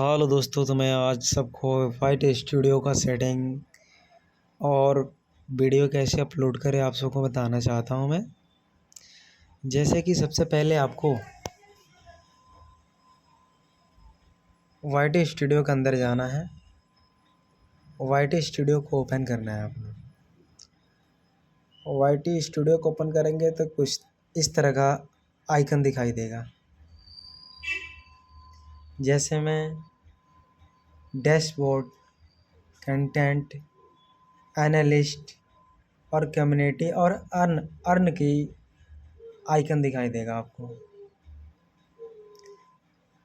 Hello दोस्तों, तो मैं आज सबको फाइट स्टूडियो का सेटिंग और वीडियो कैसे अपलोड करें आप सबको बताना चाहता हूं मैं। जैसे कि सबसे पहले आपको वाइट स्टूडियो के अंदर जाना है। वाइट स्टूडियो को ओपन करना है आपको। वाइट स्टूडियो को ओपन करेंगे तो कुछ इस तरह का आइकन दिखाई देगा। जैसे मैं डैशबोर्ड, कंटेंट, एनालिस्ट और कम्युनिटी और अर्न की आइकन दिखाई देगा आपको।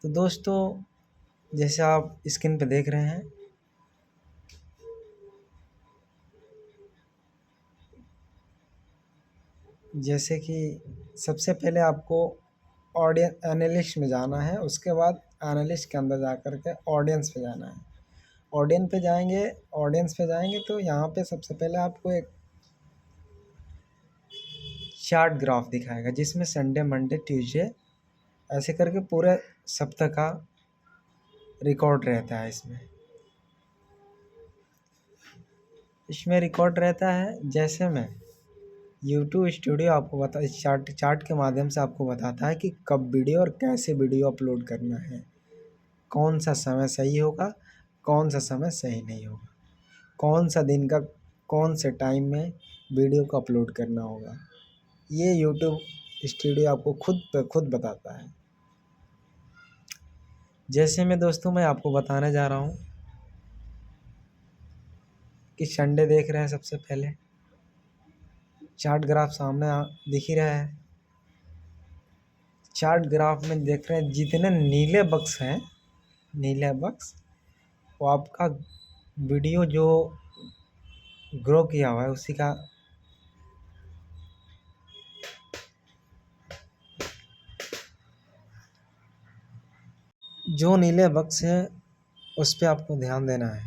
तो दोस्तों, जैसे आप स्क्रीन पे देख रहे हैं, जैसे कि सबसे पहले आपको ऑडियंस एनालिस्ट में जाना है। उसके बाद एनालिस्ट के अंदर जा कर के ऑडियंस पे जाना है। ऑडियंस पे जाएंगे तो यहाँ पे सबसे पहले आपको एक चार्ट ग्राफ दिखाएगा, जिसमें संडे, मंडे, ट्यूसडे ऐसे करके पूरे सप्ताह का रिकॉर्ड रहता है। इसमें रिकॉर्ड रहता है। जैसे मैं यूट्यूब स्टूडियो आपको इस चार्ट के माध्यम से आपको बताता है कि कब वीडियो और कैसे वीडियो अपलोड करना है, कौन सा समय सही होगा, कौन सा समय सही नहीं होगा, कौन सा दिन का कौन से टाइम में वीडियो को अपलोड करना होगा। ये यूट्यूब स्टूडियो आपको खुद पे खुद बताता है। जैसे मैं आपको बताने जा रहा हूँ कि संडे देख रहे हैं। सबसे पहले चार्ट ग्राफ सामने दिख ही रहा है। चार्ट ग्राफ में देख रहे हैं जितने नीले बक्स हैं, नीले बक्स, वो आपका वीडियो जो ग्रो किया हुआ है उसी का जो नीले बक्स है उस पर आपको ध्यान देना है।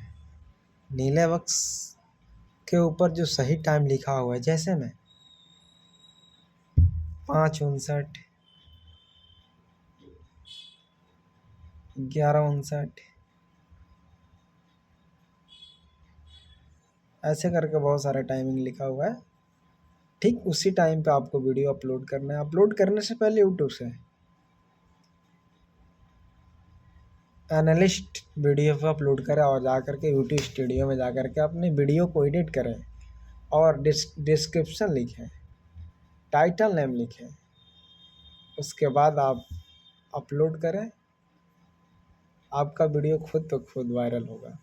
नीले बक्स के ऊपर जो सही टाइम लिखा हुआ है, जैसे मैं 5:59, 11:59 ऐसे करके बहुत सारा टाइमिंग लिखा हुआ है। ठीक उसी टाइम पे आपको वीडियो अपलोड करना है। अपलोड करने से पहले यूट्यूब से एनालिस्ट वीडियो पे अपलोड करें और जा कर के यूट्यूब स्टूडियो में जा कर के अपनी वीडियो को एडिट करें और डिस्क्रिप्शन लिखें, टाइटल नेम लिखें। उसके बाद आप अपलोड करें, आपका वीडियो खुद तो खुद वायरल होगा।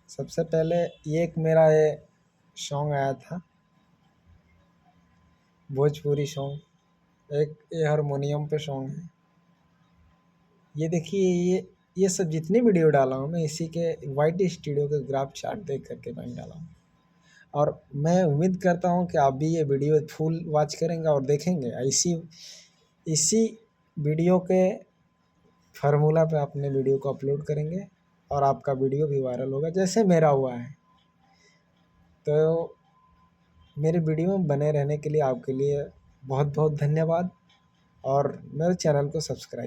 सबसे पहले ये सॉन्ग आया था, भोजपुरी सॉन्ग, एक ये हारमोनियम पे सॉन्ग है। ये देखिए, ये सब जितनी वीडियो डाला हूँ मैं इसी के वाइट स्टूडियो के ग्राफ चार्ट देख करके मैं डाला हूँ। और मैं उम्मीद करता हूँ कि आप भी ये वीडियो फुल वॉच करेंगे और देखेंगे। इसी वीडियो के फार्मूला पे अपने वीडियो को अपलोड करेंगे और आपका वीडियो भी वायरल होगा, जैसे मेरा हुआ है। तो मेरे वीडियो में बने रहने के लिए आपके लिए बहुत बहुत धन्यवाद और मेरे चैनल को सब्सक्राइब